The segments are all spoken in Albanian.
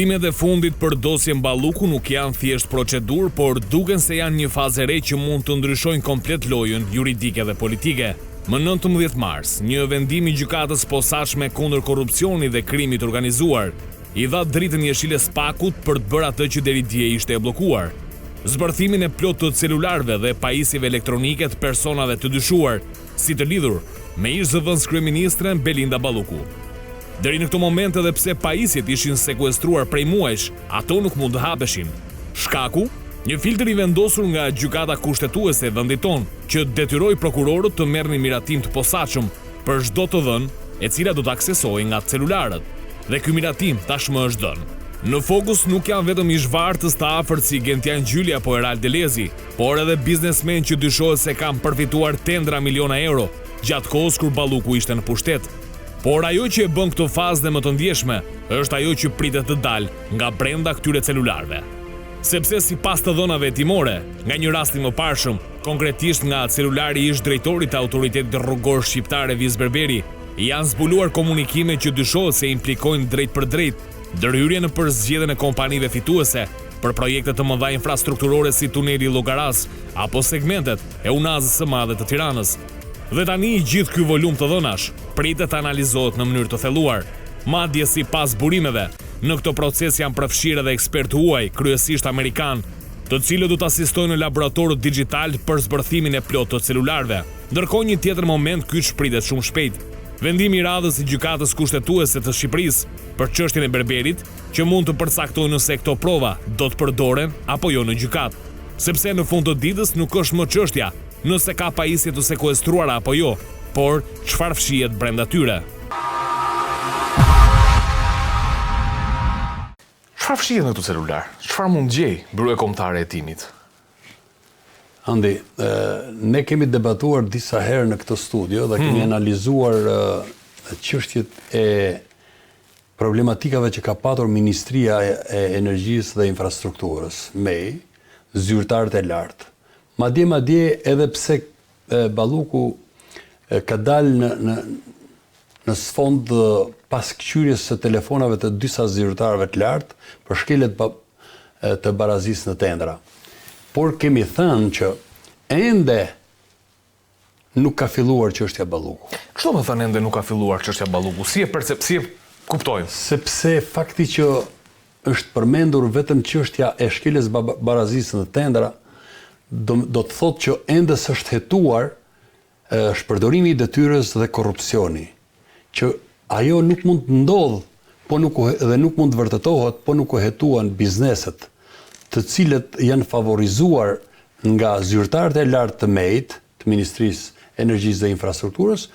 Burimet e fundit për dosjen Balluku nuk janë thjesht procedurë, por duken se janë një fazë e re që mund të ndryshojnë komplet lojën juridike dhe politike. Më 19 mars, një vendim i gjykatës posaçme kundër korrupsionit dhe krimit organizuar i dha dritën jeshile SPAK-ut për të bërë atë që deri dje ishte e bllokuar. Zbërthimin e plot të celularëve dhe pajisjeve elektronike të personave të dyshuar, si të lidhur me ish-zëvendës kryeministren Belinda Balluku. Deri në këto moment edhe pse pajisjet ishin sekuestruar prej muajsh, ato nuk mund të hapeshin. Shkaku, një filtr i vendosur nga gjykata kushtetuese e vendit tonë, që detyroi prokurorët të merrnin miratim të posaçëm për çdo të dhënë, e cila do të aksesojë nga celularët. Dhe ky miratim tashmë është dhënë. Në fokus nuk janë vetëm ish-vartës të afërt si Gentian Gjyli apo Erald Delezi, por edhe biznesmen që dyshohet se kanë përfituar tendra miliona euro gjatë kohës kur Balluku ishte në pushtet. Por ajo që e bën këtë fazë dhe më të ndjeshme, është ajo që pritet të dalë nga brenda këtyre celularëve. Sepse sipas të dhënave hetimore, nga një rast i mëparshëm, konkretisht nga celulari i ish-drejtorit të autoritetit rrugor shqiptar Evis Berberi, janë zbuluar komunikime që dyshohet se implikojnë drejt për drejt ndërhyrje në përzgjedhjen e kompanive fituese për projekte të mëdha infrastrukturore si tuneli Llogaras apo segmentet e Unazës së Madhe të Tiranës. Dhe tani gjithë ky volum të dhënash pritet të analizohet në mënyrë të thelluar. Madje sipas burimeve, në këtë proces janë përfshirë edhe ekspertë huaj, kryesisht amerikan, të cilët do të asistojnë në laboratorët digjital për zbërthimin e plot të celularëve. Ndërkohë një tjetër moment kyç pritet shumë shpejt. Vendimi i radhës i gjykatës kushtetuese të Shqipërisë për çështjen e Berberit, që mund të përcaktojë nëse këto prova do të përdoren apo jo në gjykatë. Sepse në fund të ditës nuk është më çështja nëse ka pajisje të sekuestruara apo jo, por çfarë fshihet brenda tyre. Çfarë fshihet në këtë celular? Çfarë mund gjej Byroja Kombëtare e Hetimit? Andi, ne kemi debatuar disa herë në këtë studio dhe kemi analizuar çështjet e problematikave që ka patur Ministria e Energjisë dhe Infrastrukturës, MEI, zyrtarët e lartë. Madje edhe pse Balluku ka dalë në sfond pas këqyrjes së telefonave të disa zyrtarëve të lartë për shkeljet të barazisë në tendra. Por kemi thënë që ende nuk ka filluar çështja Balluku. Çfarë më thënë ende nuk ka filluar çështja Balluku? Si e kuptojmë? Sepse fakti që është përmendur vetëm çështja e shkeljes barazisë në tendra do të thotë që ende s'është hetuar shpërdorimi i detyrës dhe korrupsioni, që ajo nuk mund të ndodhë dhe nuk mund të vërtetohet, po nuk u hetuan bizneset të cilët janë favorizuar nga zyrtarët e lartë të MEI-t, të Ministrisë Energjisë dhe Infrastrukturës,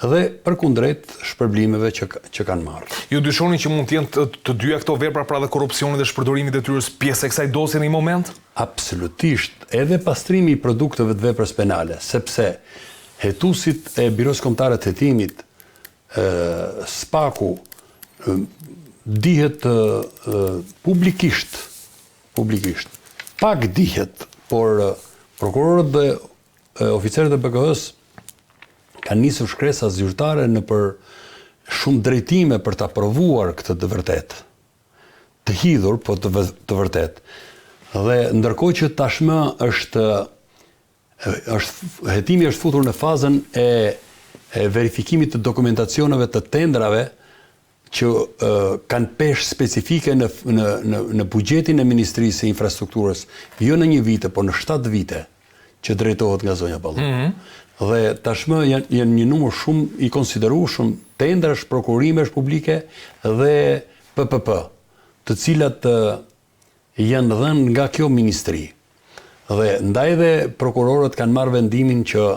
dhe përkundrejt shpërblimeve që kanë marrë. Ju dyshoni që mund të jenë të dyja këto vepra, pra dhe korrupsioni dhe shpërdorimi i detyrës, pjesë e kësaj dosje në një moment? Absolutisht, edhe pastrimi i produkteve të veprës penale, sepse hetuesit e Byros Kombëtare të Hetimit, SPAK-u, dihet publikisht, pak dihet, por prokurorët dhe oficerët e BK-s kanë nisur shkresa zyrtare në për shumë drejtime për ta provuar këtë të vërtet. Të hidhur, po të vërtet. Dhe ndërkohë që tashmë hetimi është futur në fazën e verifikimit të dokumentacioneve të tendrave që kanë peshë specifike në buxhetin e Ministrisë së Infrastrukturës, jo në 1 vite, por në 7 vite që drejtohet nga zonja Balluku. Dhe tashmë janë një numër shumë i konsiderueshëm tendrash, prokurimesh publike dhe PPP, të cilat janë dhënë nga kjo ministri. Dhe ndaj dhe prokurorët kanë marrë vendimin që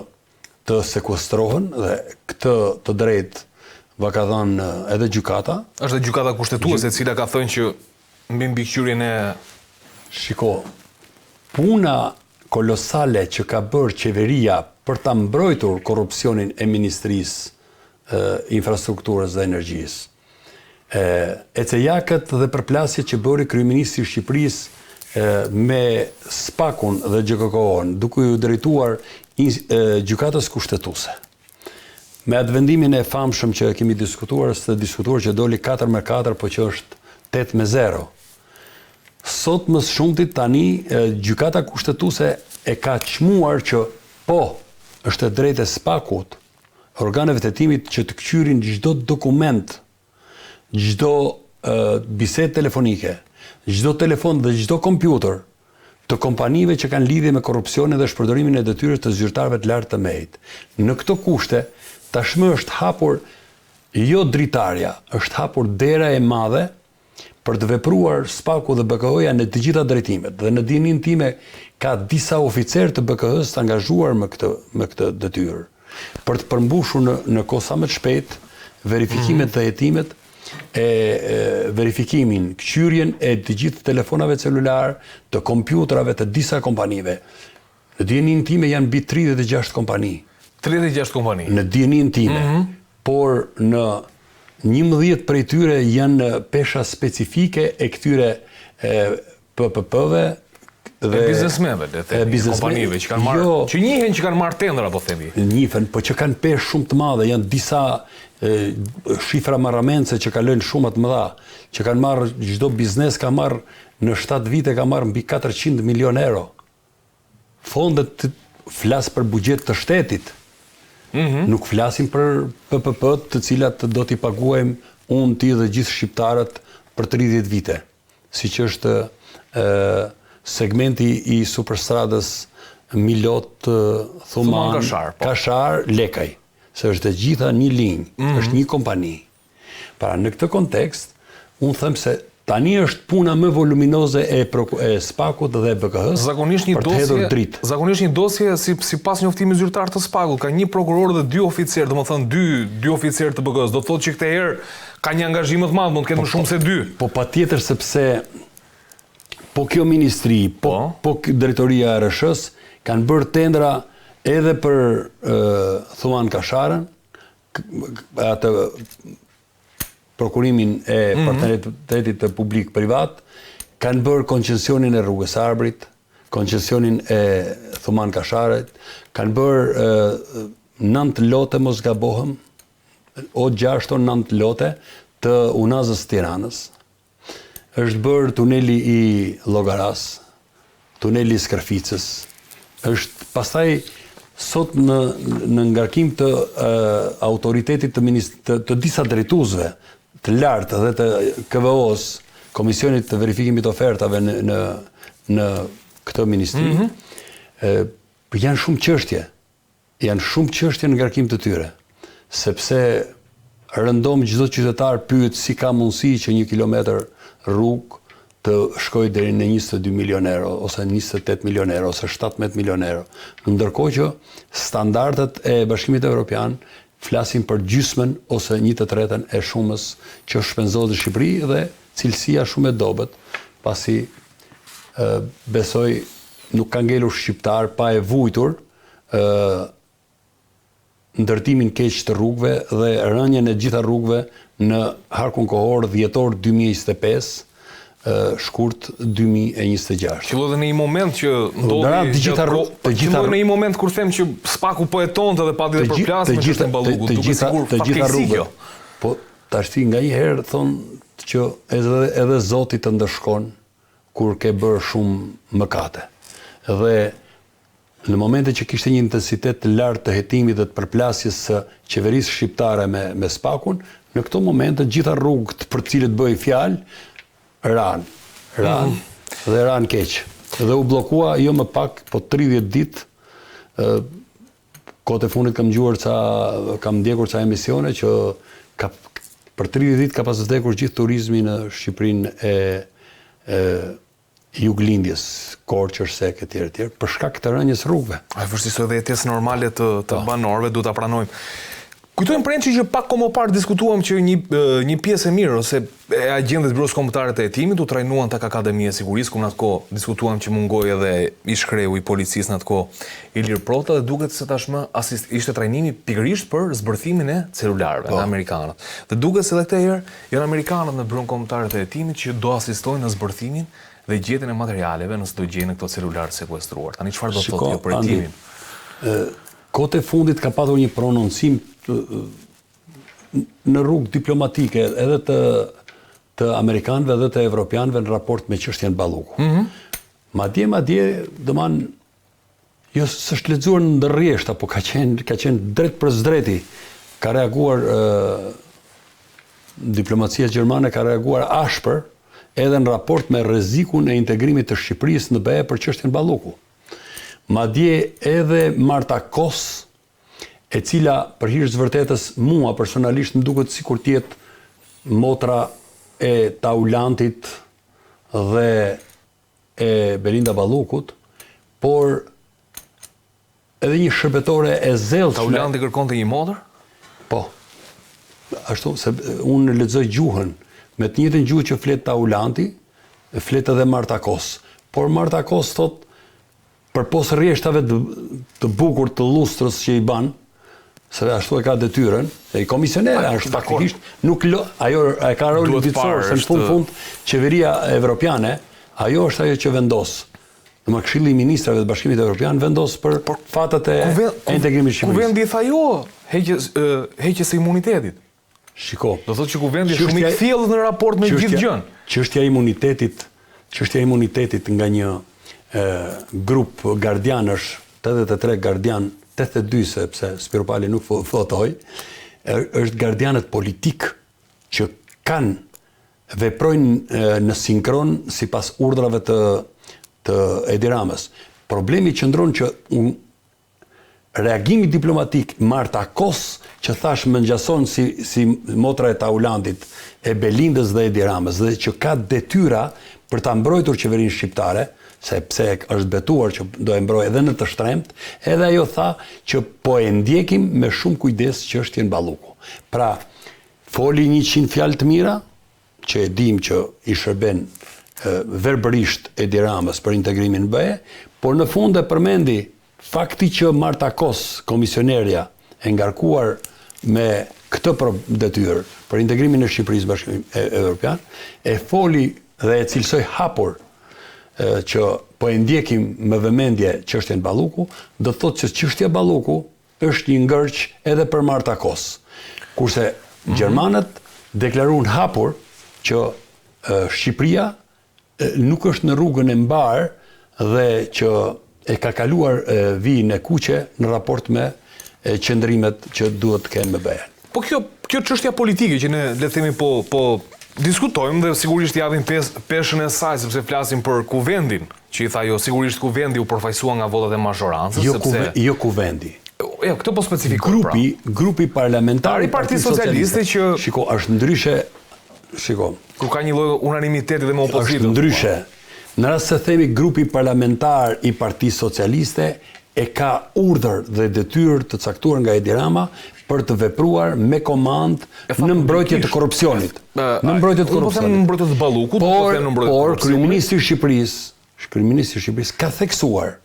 të sekuestrohen dhe këtë të drejtë ka dhënë edhe gjykata. Është dhe gjykata kushtetuese e cila ka thënë që mbi mbikëqyrjen e Shiko, puna kolosale që ka bërë qeveria për ta mbrojtur korrupsionin e Ministrisë Infrastrukturës dhe Energjisë. ECEJAK-et dhe përplasjet që bëri kryeministri i Shqipërisë me SPAK-un dhe GKK-on, duke u drejtuar gjykatës kushtetuese. Me atë vendimin e famshëm që kemi diskutuar që doli 4-4, po që është 8-0. Sot më së shumti tani gjykata kushtetuese e ka çmuar që po është e drejtë e SPAK-ut, organeve të hetimit që të kqyrin çdo dokument, çdo bisedë telefonike, çdo telefon dhe çdo kompjuter të kompanive që kanë lidhje me korrupsionin dhe shpërdorimin e detyrës të zyrtarëve të lartë të MEI-t. Në këto kushte, tashmë është hapur jo dritarja, është hapur dera e madhe për të vepruar SPAK-u dhe BKH-ja në të gjitha drejtimet. Dhe në dinin time ka disa oficerë të BKH-s të angazhuar me këtë detyrë. Për të përmbushur në kohë sa më të shpejt verifikimet dhe hetimet, verifikimin, kqyrjen e të gjithë telefonave celular, të kompjuterave të disa kompanive. Në dinin time janë mbi 36 kompani. 36 kompani? Në dinin time. Por në 11 prej tyre janë pesha specifike e këtyre PPP-ve dhe biznesmenëve, kompanive që kanë marrë, që njihen që kanë marrë tendra, po themi. Njihen, po që kanë peshë shumë të madhe, janë disa shifra marramendse që kalojnë shumë të mëdha, që kanë marrë, çdo biznes ka marrë në 7 vite ka marrë mbi 400 milion euro. Fondet flas për buxhet të shtetit. Nuk flasim për PPP të cilat do t'i paguajmë unë, ti dhe gjithë shqiptarët për 30 vite. Siç është segmenti i superstradës Milot, Thuman, Kashar, Lekaj. Se është e gjitha një linjë, është një kompani. Pra në këtë kontekst, unë them se tani është puna më voluminoze e SPAK-ut dhe BKH-s për të hedhur dritë. Zakonisht një dosje, si pas njoftimit zyrtar të SPAK-ut, ka një prokuror dhe 2 oficerë, dhe më thënë 2 oficerë të BKH-s. Do të thotë që këtë herë ka një angazhim të madh, mund të ketë më shumë se 2. Po patjetër, sepse po kjo ministri, po drejtoria e RSH-s kanë bërë tendra edhe për Thuman Kasharën, atë prokurimin e partneritetit të publik-privat, kanë bërë koncesionin e rrugës Arbrit, koncesionin e Thuman Kasharit, kanë bërë 9 lote, mos gabohem, o 6 o 9 lote të Unazës Tiranës. Është bërë tuneli i Llogaras, tuneli i Skërficës. Është pastaj sot në ngarkim të autoritetit të disa drejtuesve të lartë dhe të KVO-s, Komisionit të Verifikimit Ofertave në këtë ministri, janë shumë çështje. Janë shumë çështje në ngarkim të tyre, sepse rëndom çdo qytetar pyet si ka mundësi që 1 kilometër rrugë të shkojë deri në 22 milion euro, ose 28 milion euro, ose 17 milion euro. Ndërkohë që standardet e Bashkimit Evropian flasin për gjysmën ose 1/3 e shumës që shpenzohet në Shqipëri dhe cilësia shumë e dobët, pasi besoj nuk ka ngelur shqiptar pa e vujtur ndërtimin keq të rrugëve dhe rënien e gjitha rrugëve në harkun kohor dhjetor 2025, shkurt 2026. Qëllë dhe në një moment që ndodhi... Qëllë në një moment kur them që SPAK-u po jetonte dhe pati dhe përplasme që është në Ballukut, duke sigur fatkeqësi kjo. Po, tashti nga një herë thonë që edhe Zoti të ndëshkon kur ke bërë shumë mëkate. Dhe në momente që kishte një intensitet të lartë të hetimit dhe të përplasjes së qeverisë shqiptare me SPAK-un, në këto momente gjitha rrugët për cilët bëj fjalë ranë dhe ranë keq. Dhe u blokua jo më pak, po 30 ditë, kohët e fundit kam ndjekur ca emisione që për 30 ditë ka pas vdekur gjithë turizmi në Shqipërinë e juglindjes, Korçër, Sek, etj. Për shkak të rënjes rrugëve. Ai vështirësoj dhe jetës normale të banorëve, duhet ta pranojmë. Kujtojmë prendë që pak kohë më parë diskutuam që një pjesë e mirë ose e agjendës byrosë kombëtare të hetimit u trajnuan tek Akademia e Sigurisë, ku në atë kohë diskutuam që mungoi edhe ish-kreu i policisë në atë kohë Ilir Prota, dhe duket se tashmë ishte trajnimi pikërisht për zbërthimin e celularëve nga amerikanët. Dhe duket se edhe këtë herë janë amerikanët në byron kombëtare të hetimit që do asistojnë në zbërthimin dhe gjetjen e materialeve nëse do gjejnë këto celularë sekuestruar. Tani çfarë do të thotë kjo për hetimin? Kohët e fundit ka patur një prononcim në rrugë diplomatike edhe të të Amerikanëve dhe të Evropianëve në raport me çështjen Balluku. Madje, dëman, jo s'është lexuar në ndërrjesht, apo ka qenë drejt për zdreti. Ka reaguar diplomacia gjermane, ka reaguar ashpër edhe në raport me rrezikun e integrimit të Shqipërisë në BE për çështjen Balluku. Madje edhe Marta Kos, e cila për hir të vërtetës mua personalisht më duket sikur të jetë motra e Taulantit dhe e Belinda Ballukut, por edhe një shërbetore e zellshme. Taulanti kërkonte një motër? Po. Ashtu, se unë lexoj gjuhën, me të njëjtën gjuhë që flet Taulanti, flet edhe Marta Kos. Por Marta Kos thot, përpos rreshtave të bukur të lustrës që i ban, se ashtu e ka detyrën, e i komisionere është faktikisht, ajo e ka rolin ditësor, se në fund qeveria evropiane, ajo është ajo që vendos. Në Këshilli i Ministrave të Bashkimit Evropian vendos për fatat e integrimit Shqipërisë. Kuvendi tha jo heqjes së imunitetit. Shiko. Do thotë që kuvendi është shumë i thellë në raport me gjithë gjën. Çështja e imunitetit nga një grup gardianësh, 83 gardian, 82 sepse Spiropali nuk votoi, është gardianët politik që veprojnë në sinkron sipas urdhrave të Edi Ramës. Problemi qëndron që reagimi diplomatik Marta Kos, që thash më ngjason si motra e Taulantit, e Belindës dhe Edi Ramës, dhe që ka detyra për ta mbrojtur qeverinë shqiptare, sepse është betuar që do e mbrojë edhe në të shtremt, edhe ajo tha që po e ndjekim me shumë kujdes çështjen Balluku. Pra, foli 100 fjalë të mira, që e dim që i shërben verbërisht Edi Ramës për integrimin BE, por në fund e përmendi fakti që Marta Kos, komisionerja e ngarkuar me këtë detyrë për integrimin e Shqipërisë Bashkimit Evropian, e foli dhe e cilësoi hapur që po e ndjekim me vëmendje çështjen Balluku, do thotë që çështja Balluku është një ngërç edhe për Marta Kos. Kurse gjermanët deklaruan hapur që Shqipëria nuk është në rrugën e mbar dhe që e ka kaluar vijin e kuqe në raport me qëndrimet që duhet të kenë me BE-n. Po kjo çështja politike që ne le të themi po diskutojmë dhe sigurisht japim peshën e saj sepse flasim për kuvendin, që i tha jo, sigurisht kuvendi u përfaqësua nga votat e mazhorancës, sepse jo kuvendi. Jo, këtë po specifikoj. Grupi parlamentar i Partisë Socialiste që shiko, është ndryshe. Shiko. Ku ka një lloj unanimiteti dhe me opozitën. Është ndryshe. Në rast se themi grupi parlamentar i Partisë Socialiste e ka urdhër dhe detyrë të caktuar nga Edi Rama për të vepruar me komand në mbrojtje të korrupsionit. Në mbrojtje të korrupsionit. Në mbrojtje të Ballukut, por kryeministri i Shqipërisë ka theksuar,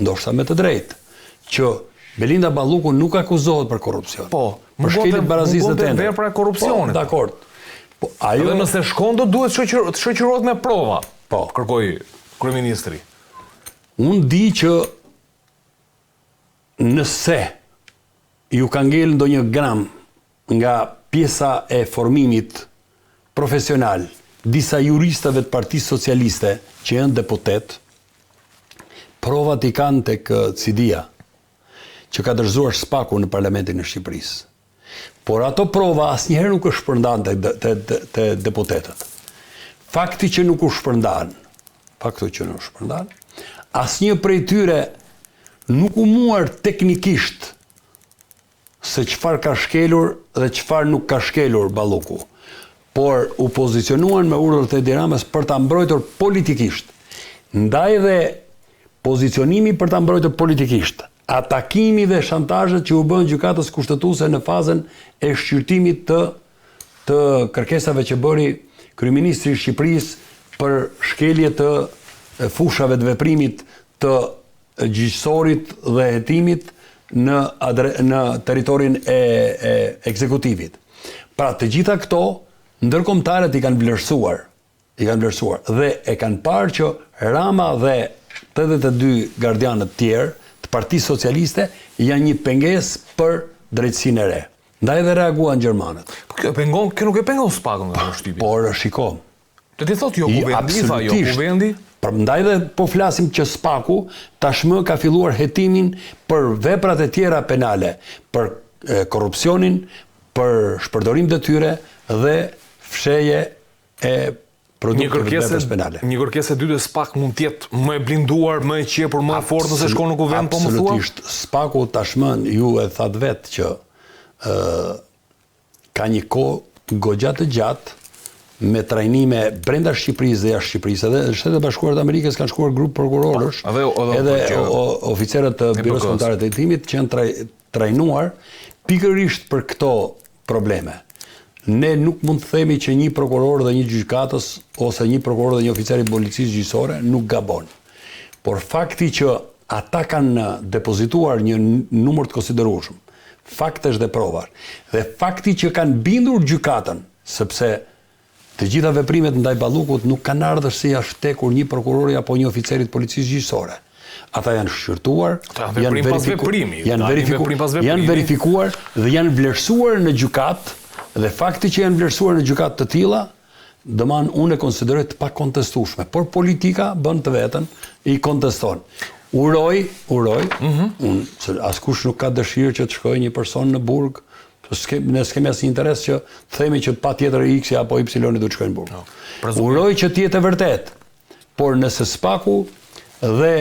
ndoshta me të drejtë, që Belinda Balluku nuk akuzohet për korrupsion. Po, për shkeljen barazisë të tendrës. Vepra e korrupsionit. Po, dakord. Po, ajo nëse shkon do duhet të shoqërohet me prova. Po, kërkoi kryeministri. Unë di që nëse ju ka ngel ndonjë gram nga pjesa e formimit profesional disa juristave të Partisë Socialiste që janë deputet, provat i kanë tek CD-ja që ka dorëzuar SPAK-u në Parlamentin e Shqipërisë. Por ato prova asnjëherë nuk është shpërndan te deputetët. Fakti që nuk u shpërndan, asnjë prej tyre nuk u muar teknikisht se çfarë ka shkelur dhe çfarë nuk ka shkelur Balluku, por u pozicionuan me urdhrat e Edi Ramës për ta mbrojtur politikisht. Ndaj dhe pozicionimi për ta mbrojtur politikisht, atakimi dhe shantazhet që u bën gjykatës kushtetuese në fazën e shqyrtimit të kërkesave që bëri kryeministri i Shqipërisë për shkelje të fushave të veprimit të gjyqësorit dhe hetimit në territorin e ekzekutivit. Pra, të gjitha këto ndërkombëtarët i kanë vlerësuar dhe e kanë parë që Rama dhe 82 gardianët tjerë të Partisë Socialiste janë një pengesë për drejtësinë e re. Ndaj dhe reaguan gjermanët. Kjo nuk e pengon Spakun nga shtypi. Por shiko. Të ti thotë jo kuvendi, tha jo kuvendi. Ndaj dhe po flasim që Spaku tashmë ka filluar hetimin për veprat e tjera penale, për korrupsionin, për shpërdorim detyre dhe fshehje e produkteve veprës penale. Një kërkesë e dytë e Spak mund të jetë më e blinduar, më e qepur, më e fortë nëse shkon në kuvend, po më thua? Absolutisht. Spaku tashmë ju e thatë vetë që ka një kohë goxha të gjatë me trajnime brenda Shqipërisë dhe jashtë Shqipërisë. Edhe në Shtetet e Bashkuara të Amerikës kanë shkuar grup prokurorësh, edhe oficerët të Biros Kombëtare të Hetimit që janë trajnuar pikërisht për këto probleme. Ne nuk mund të themi që një prokuror dhe një gjykatës ose një prokuror dhe një oficer i policisë gjyqësore nuk gabon. Por fakti që ata kanë depozituar një numër të konsiderueshëm faktesh dhe provar, dhe fakti që kanë bindur gjykatën, sepse të gjitha veprimet ndaj Ballukut nuk kanë ardhur se ja shtekur një prokurori apo një oficerit policisë gjyqësore. Ata janë shqyrtuar, janë verifikuar dhe janë vlerësuar në gjykat, dhe fakti që janë vlerësuar në gjykat të tilla, dëman unë e konsideroj të pakontestueshme, por politika bën të vetën i konteston. Uroj, se askush nuk ka dëshirë që të shkojë një person në burg, ne s'kemi asnjë interes që themi që patjetër X apo Y do të shkojnë në burg. Uroj që të jetë e vërtet, por nëse Spaku dhe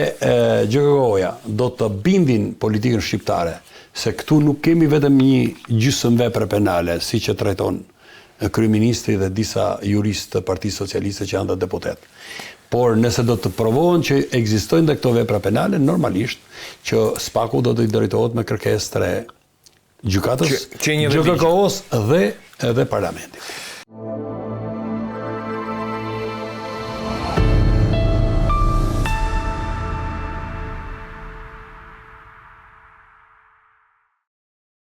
GKK-ja do të bindin politikën shqiptare, se këtu nuk kemi vetëm një gjysmë vepre penale, siç e trajton kryeministri dhe disa juristë të Partisë Socialiste që janë dhe deputet. Por nëse do të provohen që ekzistojnë dhe këto vepra penale, normalisht që Spaku do të i drejtohet me kërkesë tre gjykatës, GKK-s dhe parlamentit.